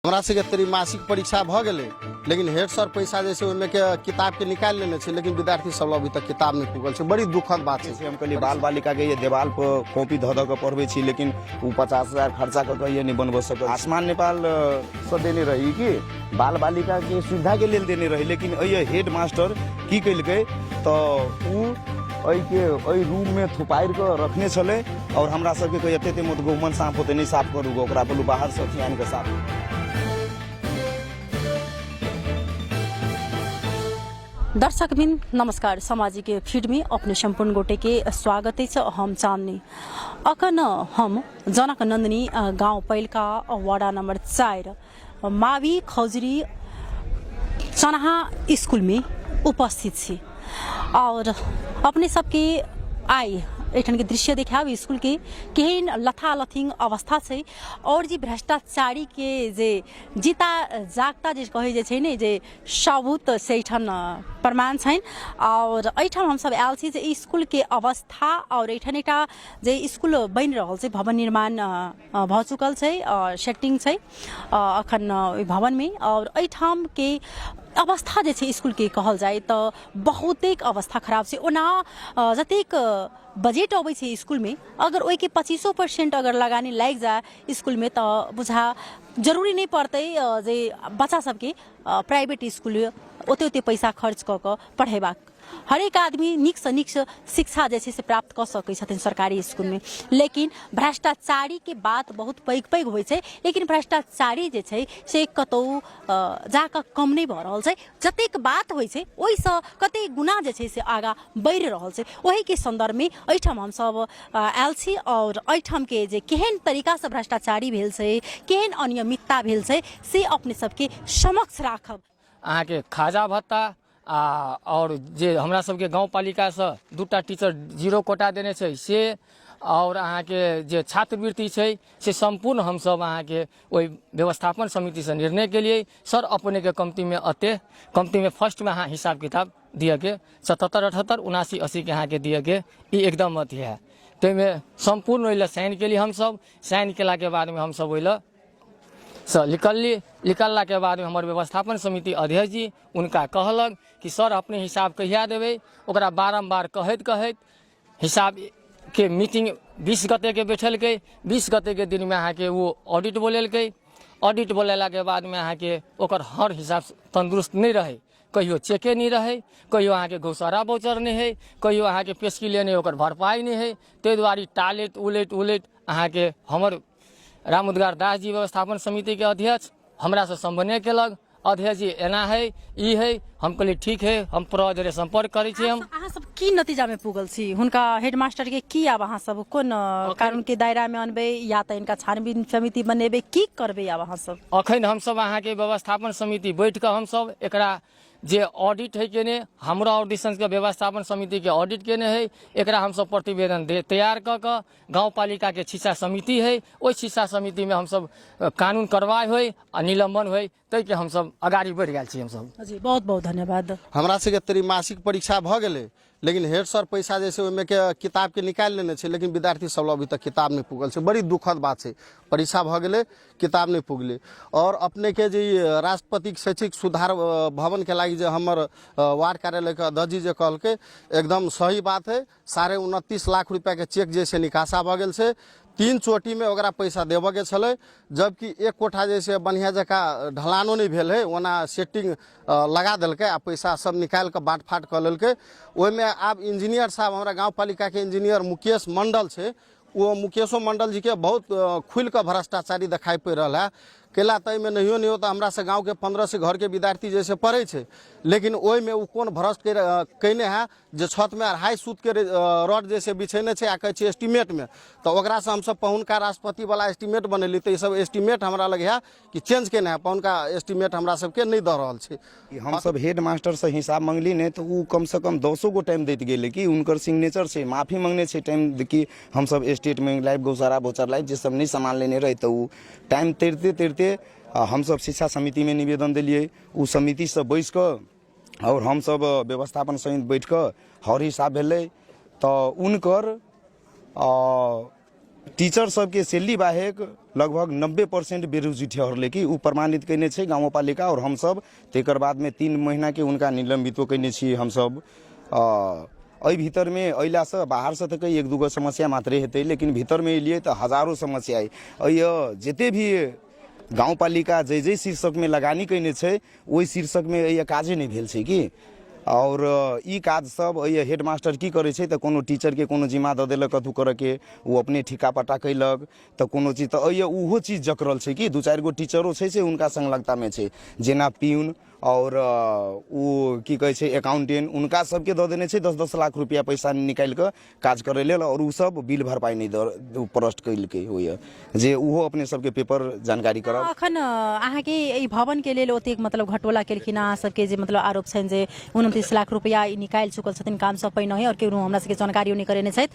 हमरा से त्रैमासिक परीक्षा भ गेलै, लेकिन हेड सर पैसा जैसे ओहिमे के किताब के निकाल लेने छै, लेकिन विद्यार्थी सब अभी तक किताब नहीं पुगल छै। बड़ी दुखद बात है। हम कहलिए बाल बालिका के ये देवाल पर कॉपी ध ध के पढ़बे छी, लेकिन वो 50,000 खर्चा करके ये नहीं बनब सकल। आयुष्मान नेपाल से देने रही कि बाल बालिका के सुविधा के लेल देने रही, लेकिन ये हेड मास्टर की कैलकै तो रूम में थुपाइर के रखने चले और हमरा सबके कहे एते मत गहुमन साफ होते नहीं साफ करू, ओकरा बोलू बाहर से अथी आनि के साफ। दर्शकबिन नमस्कार, सामाजिक फीड में अपने संपूर्ण गोटे के स्वागत है। हम चांदनी अखन हम जनक नंदिनी गांव पैलका वार्ड नंबर 4 मावी खौजरी चनहा स्कूल में उपस्थित छी और अपने सबके आई एठन के दृश्य देखाब स्कूल के केहन लथालथिंग अवस्था छै और जी भ्रष्टाचारी के जे जीता जागता जे कहे जे छै ने जे सबूत से एठन प्रमाण छैन। और एठन हम सब आयल छी जे स्कूल के अवस्था और एठन एकटा जे स्कूल बनि रहल छै, भवन निर्माण भ चुकल छै, सेटिंग छै अखन ओइ भवन में। और एठाम के अवस्था जे छै स्कूल के कहल जाए तो बहुतेक अवस्था खराब छै। ओना जतेक बजेट अबै छै स्कूल में, अगर ओइ के 25% अगर लगानी लाग जाए स्कूल में तो बुझा जरूरी नहीं पड़ते जे बच्चा सबके प्राइवेट स्कूल ओते पैसा खर्च क के पढ़ेबाक। हरेक आदमी नीक से नीक शिक्षा जैसे से प्राप्त कर सकै छथिन सरकारी स्कूल में, लेकिन भ्रष्टाचारी के बात बहुत पैघ होइ छै। लेकिन भ्रष्टाचारी जे छै से कतौ जाके कम नहीं भ रहल छै। जतेक बात होइ छै ओहि से कते गुना जे छै से आगा बढ़ि रहल छै। ओही के संदर्भ में एठाम हम सब आयल छी और एठाम के जे केहन तरीका से भ्रष्टाचारी भेल छै, केहन अनियमितता भेल छै से अपने सबके समक्ष राखब। अहाँ के खाजा भत्ता और जे हमरा सबके गाँव पालिका से 2टा टीचर 0 कोटा देने छै से, और अहाँ के जे छात्रवृत्ति छै से संपूर्ण हम सब अहाँ के ओइ व्यवस्थापन समिति से निर्णय के लिए सर अपने के कमिटी में फर्स्ट में अहाँ हिसाब किताब दिए के 77, 78, 79, 80 के अहाँ के दिए के ई एकदम अथी है। तो में संपूर्ण ओइला साइन के लिए हम सब साइन केला के बाद में हम सब ओइला निकलला के बाद में हमारे व्यवस्थापन समिति अध्यक्ष जी उनका कहलक कि सर अपने हिसाब कहिया देवे। ओकरा बारम्बार कहैत हिसाब के मीटिंग 20 गते के बैठलकै। 20 गते के दिन में अहाँ के वो ऑडिट बोलेलकै। ऑडिट बोलेला के बाद में अहाँ के ओकर हर हिसाब तंदुरुस्त नहीं रहे, कहियो चेके नहीं रहे, कहियो अहाँ के घोषारा बौचर नहीं है, कहियो अहाँ के पेशकी लेने ओकर भरपाई नहीं है। ताहि दुआरे टालेट उलेट अहाँ के हमर रामुद्गार दास जी व्यवस्थापन समिति के अध्यक्ष हमरा से संबंध केलक। अध्यक्ष जी एना है ई है, हम कहलिए ठीक है, हम प्रजरे संपर्क करै छी। हम अहाँ सब की नतीजा में पुगल छी? हुनका हेडमास्टर के की आब अहाँ सब कोन कानून के दायरा में अनबे या त इनका छानबीन समिति बनेबे, की करबे आब अहाँ सब? अखन हम सब अहाँ के व्यवस्थापन समिति बैठ के हम सब एकरा जे ऑडिट है केने हमरा ऑडिशन के व्यवस्थापन समिति के ऑडिट केने है, एकरा हम सब प्रतिवेदन तैयार क के गाँव पालिका के शिक्षा समिति है, ओइ शिक्षा समिति में हम सब कानून कार्रवाई होय आ निलंबन होय, तै के हम सब आगाड़ी बढ़ गेल छी। हम सब जी बहुत बहुत धन्यवाद। हमरा से त्रैमासिक परीक्षा भ गेलै, लेकिन हेड सर पैसा जैसे ओहिमे के किताब के निकाल लेने छै, लेकिन विद्यार्थी सब अभी तक किताब नहीं पुगल छै। बड़ी दुखद बात छै। परीक्षा भ गेलै, किताब नहीं पुगलै। और अपने के जे राष्ट्रपति शैक्षिक सुधार भवन के लागी जे हमर वार्ड कार्यालय के अध्यक्ष जी जे कहलकै एकदम सही बात है। 29.5 लाख रुपया के चेक जैसे निकासा भ गेल छै। 3 चोटी में ओकरा पैसा देवे के छलै, जबकि 1 कोठा जैसे बढ़िया जका ढलानो नहीं भेल है, ओना सेटिंग लगा देलकै आ पैसा सब निकाल के बाट फाट कर लेलकै। ओहिमे आब इंजीनियर साहब हमरा गाँव पालिका के इंजीनियर मुकेश मंडल छै, वो मुकेशो मंडल जी के बहुत खुल के भ्रष्टाचारी दिखाई पड़ रहा है। केला तय में नहीं हो तो हमरा से गाँव के 15 से घर के विद्यार्थी जैसे पढ़े छे, लेकिन ओहि में वो कौन भ्रष्ट कैने है जे छत में 2.5 सूत के रड जैसे बिछेने छे आ कहे छे एस्टीमेट में, तो ओकरा से हम सब पहुनका राष्ट्रपति वाला एस्टीमेट बनेली। तो ये सब एस्टीमेट हमरा लगे है कि चेंज केने है, पहुनका एस्टीमेट हमरा सबके नहीं द रहल छे। हम सब हेड मास्टर से हिसाब मांगली ने तो वो कम से कम 200 गो टाइम देत गेले कि उनकर सिग्नेचर से माफी मांगने से टाइम कि हम सब स्टेट में लाइव गौसारा बोचर लाइव जे सब नहीं सामान लेने रहे, तो वो टाइम तेरते हम सब शिक्षा समिति में निवेदन दिलिए। उ समिति से बैस कर और हम सब व्यवस्थापन समिति बैठ कर हर हिसाब भेले तो उनकर टीचर सबके सैलरी बाहेक लगभग 90% बेरोजी ठहरले कि ऊ प्रमाणित कैने छै गाउँपालिका और हमसब तेकर बाद में 3 महीना के उनका निलंबितो कैने छी हमसब। एहि भीतर में अइला से बाहर से तो कई 1-2 समस्या मात्रे हेतै, लेकिन भीतर में एलिए तो हजारों समस्या है। जते भी गाउँपालिका जे शीर्षक में लगानी कैने छै ओहि शीर्षक में ये काजे नहीं भेल छै कि। और ई काज सब हेडमास्टर की करे छै, तो कोनो टीचर के कोनो जिम्मा द देलक कथू करे के, वो अपने ठिका पटा कैलक, तो कोनो चीज तो उहो चीज जकरल छै कि 2-4 गो टीचरो छै से उनका संलग्नता में छै, जेना प्यून और वो की कहे छै अकाउंटेंट, उनका सबके दे देने छै 10-10 लाख रुपया पैसा निकाल के काज करे लेल, और उ सब बिल भरपाई नहीं प्रस्ट कैल के होय जे उहो अपने सबके पेपर जानकारी करब। अखन अहाँ के ई भवन के लेल ओतेक मतलब घटोला केलखिन अहाँ सबके जे मतलब आरोप छनि जे 29 लाख रुपया निकाल चुकल छथिन, काम सब पहिने और केहू हमरा सबके जानकारी नहीं करेने छथि।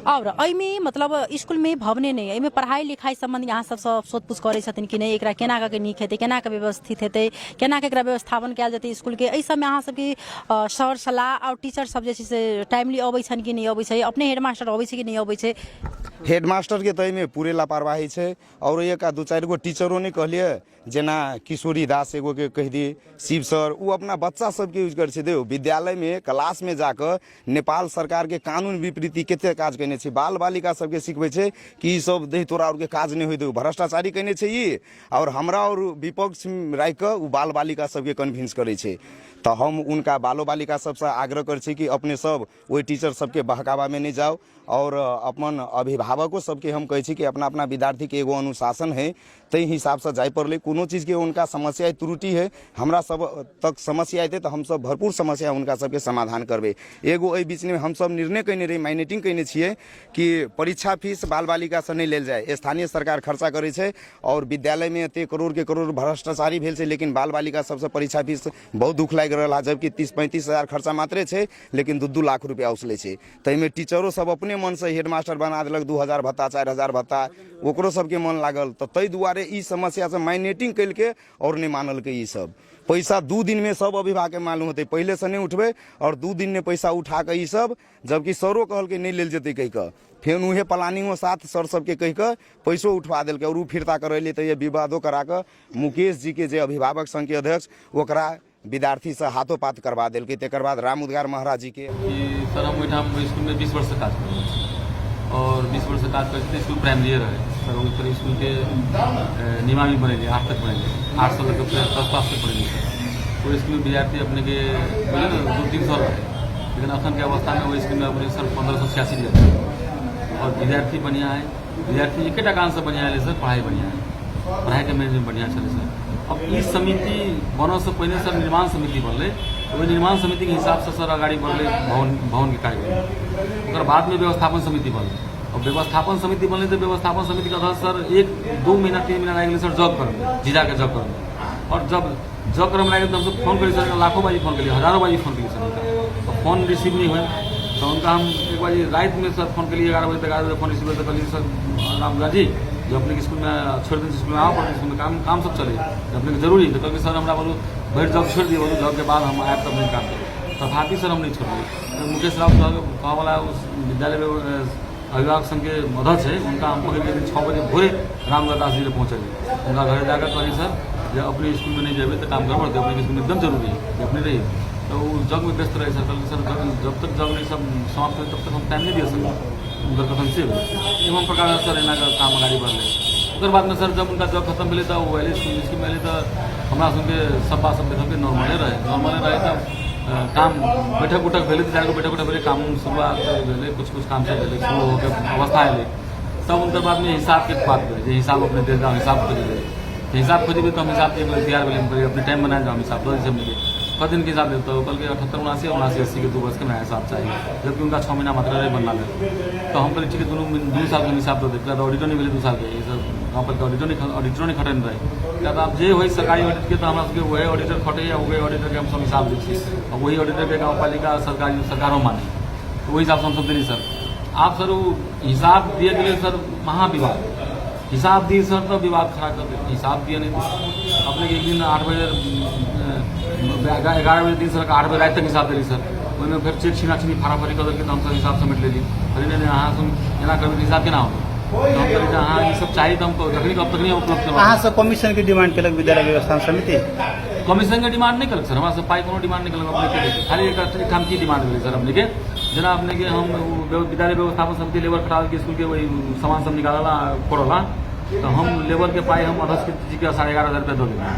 और एहिमे मतलब स्कूल में भवने नहीं, एहिमे पढ़ाई लिखाई संबंधी अहाँ सब सोधपूछ करे छथिन कि नहीं, एकरा केना के नीक हेतै, केना के व्यवस्थित हेतै, केना के एकरा व्यवस्थापन कयल जेतै स्कूल के, एहि सबमे अहाँ सबके सर सलाह और टीचर सब जे छै से टाइमली अबै छन कि नहीं अबै छै, अपने हेडमास्टर अबै छै कि नहीं अबै छै। हेडमास्टर के तो में पूरे लापरवाही है, और एक 2-4 गो टीचरों ने कहलिए, जेना किशोरी दास एगो के कह दी, शिव सर, वो अपना बच्चा सबके यूज कर दे विद्यालय में क्लास में जाकर नेपाल सरकार के कानून विपरीती केते काज कैने छै, बाल बालिका सबके सिखबै छै कि सब दे तोरा और के काज नहीं होते, भ्रष्टाचारी कैने छै ई, और हमरा और विपक्ष राख के उ बाल बालिका सबके कन्विंस करे छै। तो हम उनका बालो बालिका सबसे आग्रह कर छी कि अपने सब वही टीचर सबके बहकावा में नहीं जाओ, और अपन अभिभावकों सबके हम कहे छी कि अपना अपना विद्यार्थी के एगो अनुशासन है, तई हिसाब से जाय पड़ले, कोनो चीज के उनका समस्या त्रुटि है, हमरा सब तक समस्या आते तो हम सब भरपूर समस्या उनका सबके समाधान करबे। एगो एहि बीच में हम सब निर्णय कैने रही, माइनेटिंग कैने छिए कि परीक्षा फीस बाल बालिका से नहीं लेल जाए, स्थानीय सरकार खर्चा करे छै, और विद्यालय में एते करोड़ के करोड़ भ्रष्टाचारी भेल छै, लेकिन बाल बालिका सबसे परीक्षा फीस बहुत दुख लाग रहा, जबकि 30-35 हजार खर्चा मात्रे छै, लेकिन 2-2 लाख रुपया उसले छै। तैमे टीचरों सब अपने मन से हेडमास्टर बना देलक, 2000 भत्ता 4000 भत्ता, ओकरो सबके मन लागल, तो तै दुआरे ई समस्या से माइनेटिंग कैल के और नहीं मानल के। ई सब पैसा 2 दिन में सब अभिभावक के मालूम होते, पहले से नहीं उठबे और 2 दिन में पैसा उठा के ई सब, जबकि सरो कहल के नहीं लेल जेते कह के, फिर उहे प्लानिंगो साथ सर सबके कह के पैसो उठवा देल के, और उ फिरता करे तो ये विवादो करा के मुकेश जी के जे अभिभावक संघ के अध्यक्ष ओकरा विद्यार्थी से हाथों पात करवा दिल के। तेकर बाद राम उद्गार महाराज जी के सर हम स्कूल में 20 वर्ष से काज कर, और 20 वर्ष से काज कर स्कूल प्राइमरी रहे सर, फिर स्कूल के निमामी बने 8 तक बने, 8 साल तक 10 क्लास तक पढ़े सर। वो स्कूल में विद्यार्थी अपने के बोले ना 200-300 रहे, लेकिन अखन के अवस्था में वो स्कूल में अपने सर 1586 विद्यार्थी, और विद्यार्थी बढ़िया है, विद्यार्थी एक कारण से बढ़िया है सर, पढ़ाई बढ़िया है, पढ़ाई के मैनेजमेंट बढ़िया चले सर। अब इस समिति बनने से पहले सर निर्माण समिति बनले, तो निर्माण समिति के हिसाब से सर अगाड़ी बढ़ले भवन के कार्य, और बाद में व्यवस्थापन समिति बनले, और व्यवस्थापन समिति बनले तो व्यवस्थापन समिति का अध्यक्ष सर 1-2 महीना 3 महीना लगे सर जॉब कर जिला के जॉब कर, और जब जॉब कर लगे तो हमसे फोन करी सर, लाखों बाजी फोन करिए, हजारों बाजी फोन करिए सर, तो फोन रिसीव नहीं हुए, तो उनका हम एक बार रात में सर फोन करिए 11 बजे तक, 11 बजे फोन रिसीव तो करिए सर रामगा जी जो अपने स्कूल में छोड़ दें, स्कूल में आओ पड़े, स्कूल में काम सब चले, अपने जरूरी तो कभी सर हमारा बोलूँ बैठ जॉब छोड़ दिए, बोलूँ जॉब के बाद हम आए तब नहीं काम करें, तथापि सर हम नहीं छोड़ दिए। तो मुकेश राव कहा वाला उस विद्यालय में अभिभावक संघ के अध्यक्ष है, उनका हम पकड़ के 6 बजे भोरे रामगढ़ दास जी पहुँचे, उनका घर जाकर कही सर जब अपने स्कूल में नहीं जाए तो काम करवा दे, अपने स्कूल में एकदम जरूरी है कि अपने रहिए, तो वो जग में व्यस्त रहे सर। कल सर जब तक जग नहीं सब समाप्त हो तब तक हम टाइम नहीं दे सकते, उनका कथन से एवं प्रकार सर एना का काम अगाड़ी बढ़ले। उधर बाद में सर जब उनका जॉब खत्म मिले तो वो स्कूल स्कीम मिले तो हमारा सबके सब बात सब देखल के नॉर्मले रहे तब काम बैठक उठक भेले, 4 गो बैठक उठक भेले, काम शुरुआत भेले, कुछ काम से भेले, शुरू होकर अवस्था आए, तब उनके बाद में हिसाब के बात करें, हिसाब अपने दे जाओ, हिसाब खोजे, हिसाब खोजे तो हम हिसाब एक तैयार भेले करिए, अपने टाइम बनाए जाओ हिसाब 2 दिन से मिले, 5 दिन के हिसाब देता हो, कल के 78, 79, 80 के 2 वर्ष के नया हिसाब चाहिए, जबकि उनका 6 महीना मात्रा रहे बनना है, तो हम कल ठीक है 2 साल का हिसाब दे दिया, ऑडिटर नहीं मिले 2 साल के, ये सब गाँव पर ऑडिटर नहीं खटन रहे, क्या तो आप जे हो सरकारी ऑडिट के तो हमारे वही ऑडिटर खटे या वही ऑडिटर के हम सब हिसाब दी, और वही ऑडिटर के गाँव पालिका सरकारों माने, तो वही हिसाब से हम सब देनी सर। आप सर वो हिसाब दिए के लिए सर महाविवाद, हिसाब दिए सर तो विवाद खड़ा कर देते, हिसाब दिए नहीं तो अपने एक दिन 8 बजे 11 बजे दिन सर 8 बजे रात तक हिसाब दिली सर, उनमें फिर चेक छीना फाराफारी कर देते, हम सब हिसाब समिट ले ली, अरे नहीं हाँ सुन एना कर हिसाब केना हो, तो हम कहलिए हाँ ये सब चाहिए तो हमको तकनीक अब तकनीक उपलब्ध करवा अहाँ सब कमीशन के डिमांड केलक विद्यालय व्यवस्थापन समिति कमीशन के डिमांड नहीं कलक सर हमारे से पाई कोनो डिमांड नहीं कलक अपने के खाली एक काम की डिमांड करी सर अपने के जना अपने के हम विद्यालय व्यवस्थापन समिति लेबर खड़ा के स्कूल के वही सामान सब निकाला पड़ोला तो हम लेबर के पाई हम अध्यक्ष जी के 11,500 रुपया दो देना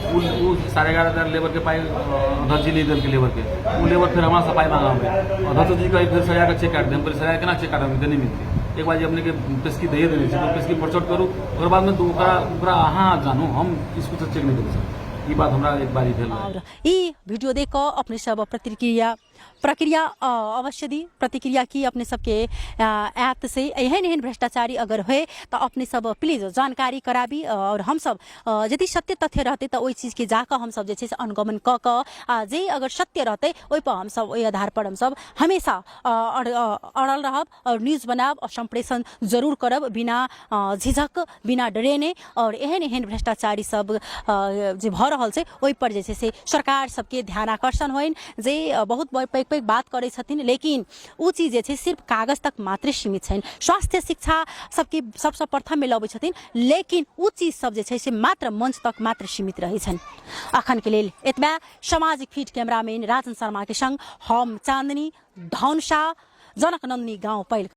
वो 11,500 लेबर के पाई अध्यक्ष जी नहीं देल के लेबर के वो लेबर फिर हमारा सफाई मांगा हमें अध्यक्ष जी का फिर सरिया का चेक काट दे हम फिर सरिया केना चेक काट नहीं मिलती एक बार अपने के पेस्की दे देने तो पेस्की परचोट करूँ और बाद में अहाँ जानू हम स्कूल से चेक नहीं करी सर ये बात हमारा एक बार भेल और ई वीडियो देख अपने सब प्रक्रिया अवश्य दी प्रतिक्रिया की अपने सबके ऐप से एहन भ्रष्टाचारी अगर हुए तो अपने सब प्लीज जानकारी कराबी और हम सब यदि सत्य तथ्य रहते तो वही चीज के जाकर हम सब जे अनुगमन क जे अगर सत्य रहते वही पर हम सब वही आधार पर हम सब हमेशा अड़ल रहब और न्यूज बनाब और संप्रेषण जरूर करब बिना झिझक बिना डरेने और एहन भ्रष्टाचारी सब जे भ रहल छै ओहि पर जे छै से सरकार सबके ध्यान आकर्षण होइन जे बहुत पैघ बात करै छथिन लेकिन ऊ चीज जे छै सिर्फ कागज तक मात्र सीमित छैन स्वास्थ्य शिक्षा सबके सबसे प्रथम में लबै छथिन लेकिन ऊ चीज सब जे छै से मात्र मंच तक मात्र सीमित रहै छन् अखन के लेल एतबा सामाजिक फीड कैमरामैन राजन शर्मा के संग हम चांदनी धौनसा जनक नंदनी गाउँ पहिल